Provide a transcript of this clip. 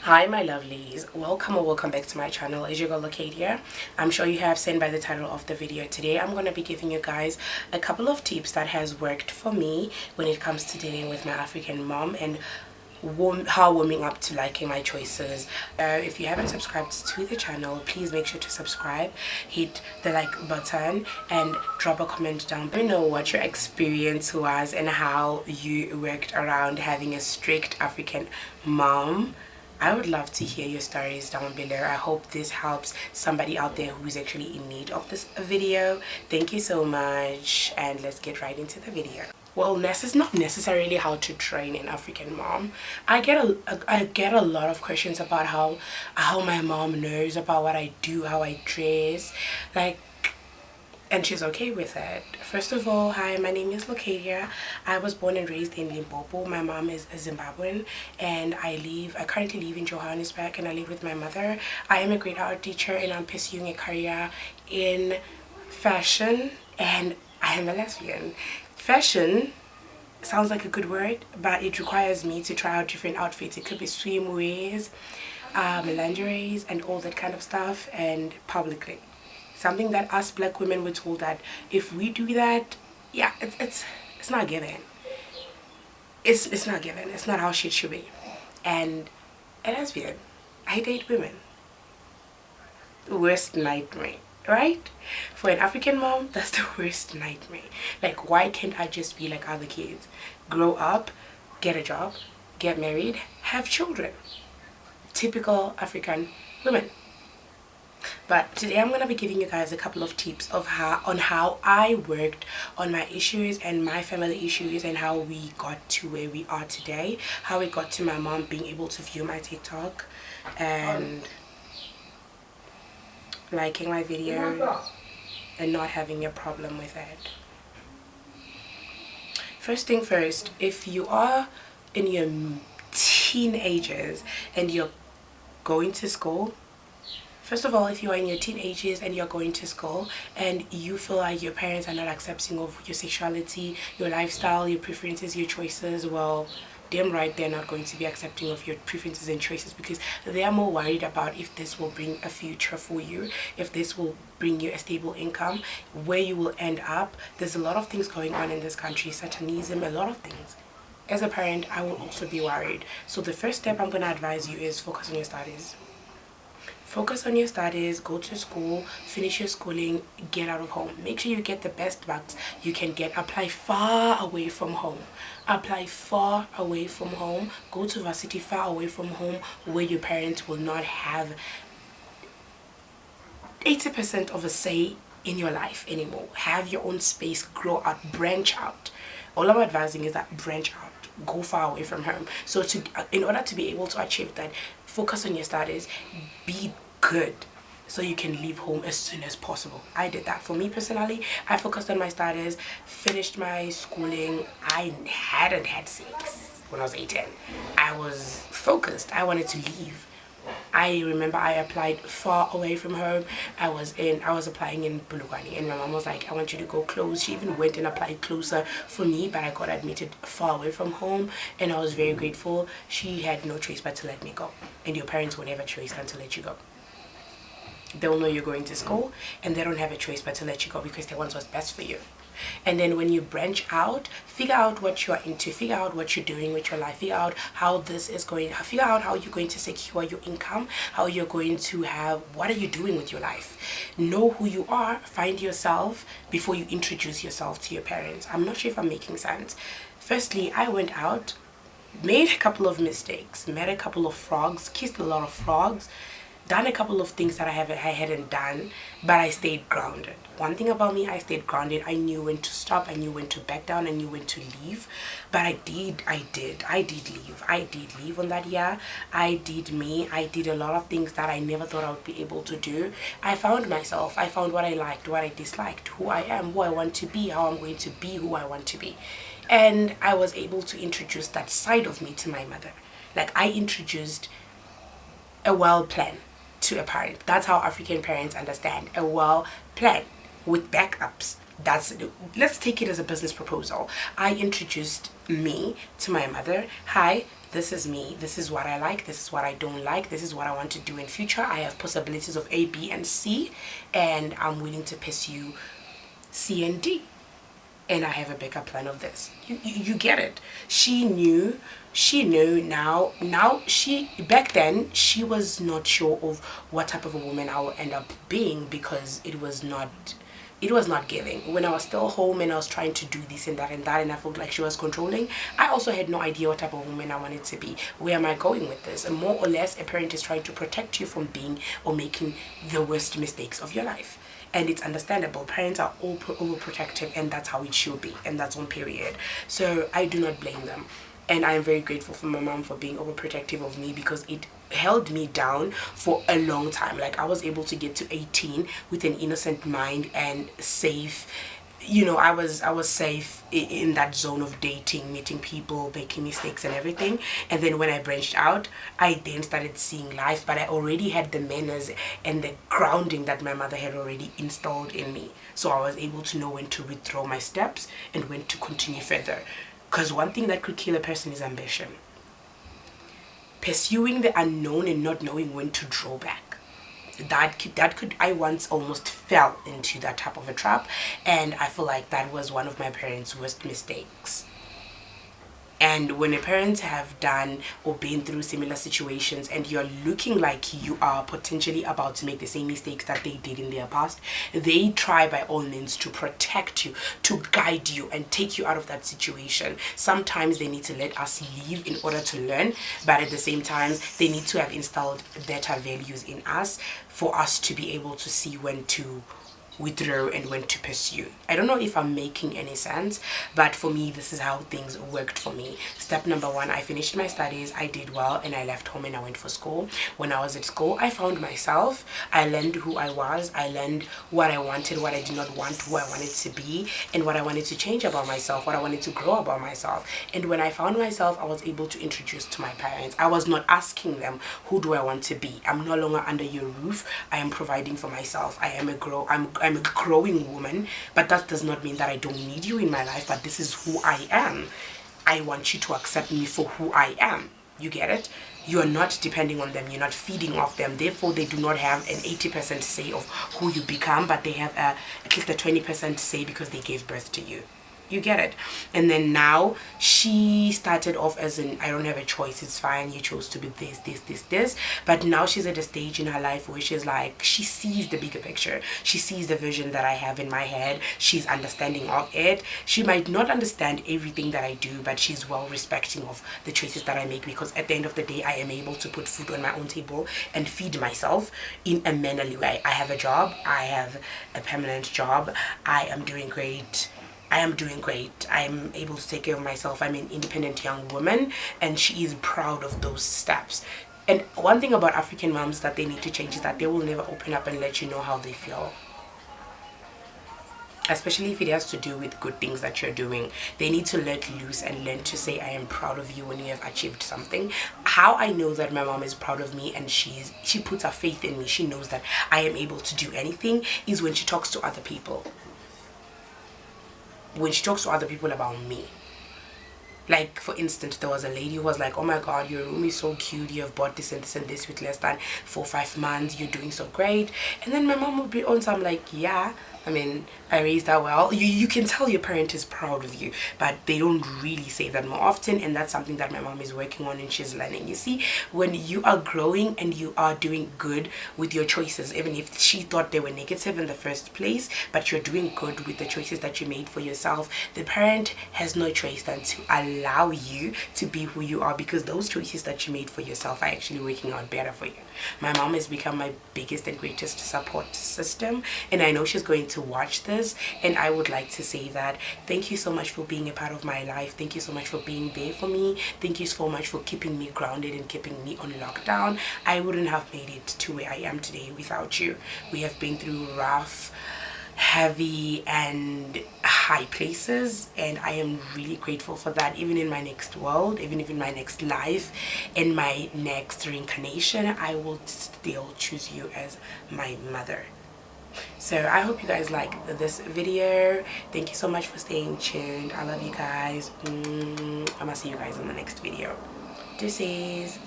Hi my lovelies, welcome or welcome back to my channel. It's your girl Lacadia. I'm sure you have seen by the title of the video. Today I'm going to be giving you guys a couple of tips that has worked for me when it comes to dealing with my African mom and how warming up to liking my choices. If you haven't subscribed to the channel, please make sure to subscribe, hit the like button and drop a comment down. Let me know what your experience was and how you worked around having a strict African mom. I would love to hear your stories down below. I hope this helps somebody out there who's actually in need of this video. Thank you so much, and let's get right into the video. Well, this is not necessarily how to train an African mom. I get a lot of questions about how my mom knows about what I do, how I dress, and she's okay with it. First of all, hi, my name is Lacadia. I was born and raised in Limpopo. My mom is a Zimbabwean, and I currently live in Johannesburg, and I live with my mother. I am a grade art teacher, and I'm pursuing a career in fashion, and I am a lesbian. Fashion sounds like a good word, but it requires me to try out different outfits. It could be swimwears, lingeries, and all that kind of stuff, and publicly. Something that us black women were told that if we do that, yeah, it's not given. It's not given. It's not how shit should be. And a lesbian, I date women. Worst nightmare, right? For an African mom, that's the worst nightmare. Like, why can't I just be like other kids? Grow up, get a job, get married, have children. Typical African women. But today I'm going to be giving you guys a couple of tips of how I worked on my issues and my family issues, and how we got to where we are today, how we got to my mom being able to view my TikTok and liking my videos and not having a problem with it. First thing first, if you are in your teenagers and you're going to school, first of all, if you are in your teenagers and you're going to school and you feel like your parents are not accepting of your sexuality, your lifestyle, your preferences, your choices, well, damn right they're not going to be accepting of your preferences and choices, because they are more worried about if this will bring a future for you, if this will bring you a stable income, where you will end up. There's a lot of things going on in this country, satanism, a lot of things. As a parent, I will also be worried. So the first step I'm going to advise you is focus on your studies. Focus on your studies, go to school, finish your schooling, get out of home. Make sure you get the best bucks you can get. Apply far away from home. Apply far away from home. Go to varsity far away from home, where your parents will not have 80% of a say in your life anymore. Have your own space, grow out, branch out. All I'm advising is that branch out. Go far away from home. So in order to be able to achieve that, focus on your studies, be good, so you can leave home as soon as possible. I did that. For me personally, I focused on my studies, finished my schooling. I hadn't had sex when I was 18. I was focused. I wanted to leave. I remember I applied far away from home. I was applying in Bulugwane, and my mom was like, I want you to go close. She even went and applied closer for me, but I got admitted far away from home, and I was very grateful. She had no choice but to let me go, and your parents will never choice than to let you go. They'll know you're going to school, and they don't have a choice but to let you go, because they want what's best for you. And then when you branch out, figure out what you're into, figure out what you're doing with your life, figure out how this is going, figure out how you're going to secure your income, how you're going to have, what are you doing with your life. Know who you are, find yourself before you introduce yourself to your parents. I'm not sure if I'm making sense. Firstly, I went out, made a couple of mistakes, met a couple of frogs, kissed a lot of frogs, done a couple of things that I hadn't done, but I stayed grounded. One thing about me, I stayed grounded. I knew when to stop, I knew when to back down, I knew when to leave. But I did leave on that year. I did me. I did a lot of things that I never thought I would be able to do. I found myself. I found what I liked, what I disliked, who I am, who I want to be, how I'm going to be who I want to be. And I was able to introduce that side of me to my mother. Like, I introduced a well plan to a parent. That's how African parents understand a well plan with backups. Let's take it as a business proposal. I introduced me to my mother. Hi, this is me, this is what I like, this is what I don't like, this is what I want to do in future. I have possibilities of A, B, and C, and I'm willing to pursue C and D, and I have a backup plan of this. You get it. She knew now she, back then, she was not sure of what type of a woman I would end up being, because it was not giving. When I was still home and I was trying to do this and that and that, and I felt like she was controlling, I also had no idea what type of woman I wanted to be. Where am I going with this? And more or less, a parent is trying to protect you from being or making the worst mistakes of your life. And it's understandable. Parents are all overprotective, and that's how it should be, and that's on period. So I do not blame them. And I am very grateful for my mom for being overprotective of me, because it held me down for a long time. Like, I was able to get to 18 with an innocent mind and safe. You know, I was safe in that zone of dating, meeting people, making mistakes and everything. And then when I branched out, I then started seeing life, but I already had the manners and the grounding that my mother had already installed in me. So I was able to know when to withdraw my steps and when to continue further. Because one thing that could kill a person is ambition. Pursuing the unknown and not knowing when to draw back. That could I once almost fell into that type of a trap, and I feel like that was one of my parents' worst mistakes. And when your parents have done or been through similar situations, and you're looking like you are potentially about to make the same mistakes that they did in their past, they try by all means to protect you, to guide you and take you out of that situation. Sometimes they need to let us leave in order to learn, but at the same time they need to have installed better values in us for us to be able to see when to withdraw and when to pursue. I don't know if I'm making any sense, but for me, this is how things worked for me. Step number one, I finished my studies, I did well, and I left home and I went for school. When I was at school, I found myself. I learned who I was. I learned what I wanted, what I did not want, who I wanted to be, and what I wanted to change about myself, what I wanted to grow about myself. And when I found myself, I was able to introduce to my parents. I was not asking them, who do I want to be? I'm no longer under your roof. I am providing for myself. I'm a growing woman, but that does not mean that I don't need you in my life, but this is who I am. I want you to accept me for who I am. You get it? You're not depending on them, you're not feeding off them, therefore they do not have an 80% say of who you become, but they have at least a 20% say because they gave birth to you. You get it? And then now she started off as an, I don't have a choice, it's fine, you chose to be this, but now she's at a stage in her life where she's like, she sees the bigger picture, she sees the vision that I have in my head, she's understanding of it. She might not understand everything that I do, but she's well respecting of the choices that I make, because at the end of the day I am able to put food on my own table and feed myself in a mannerly way. I have a job, I have a permanent job, I am doing great. I'm able to take care of myself. I'm an independent young woman, and she is proud of those steps. And one thing about African moms that they need to change is that they will never open up and let you know how they feel. Especially if it has to do with good things that you're doing. They need to let loose and learn to say, I am proud of you when you have achieved something. How I know that my mom is proud of me and she puts her faith in me, she knows that I am able to do anything, is when she talks to other people. When she talks to other people about me. Like, for instance, there was a lady who was like, oh my god, your room is so cute, you have bought this and this and this with less than 4 or 5 months, you're doing so great. And then my mom would be on, so I'm like, yeah, I mean, I raised her well. You can tell your parent is proud of you, but they don't really say that more often, and that's something that my mom is working on and she's learning. You see, when you are growing and you are doing good with your choices, even if she thought they were negative in the first place, but you're doing good with the choices that you made for yourself, the parent has no choice than to allow you to be who you are, because those choices that you made for yourself are actually working out better for you. My mom has become my biggest and greatest support system, and I know she's going to watch this, and I would like to say that thank you so much for being a part of my life. Thank you so much for being there for me. Thank you so much for keeping me grounded and keeping me on lockdown. I wouldn't have made it to where I am today without you. We have been through rough, heavy and high places, and I am really grateful for that. Even in my next world, even in my next life, in my next reincarnation, I will still choose you as my mother. So I hope you guys like this video. Thank you so much for staying tuned. I love you guys. I'm gonna see you guys in the next video. Deuces.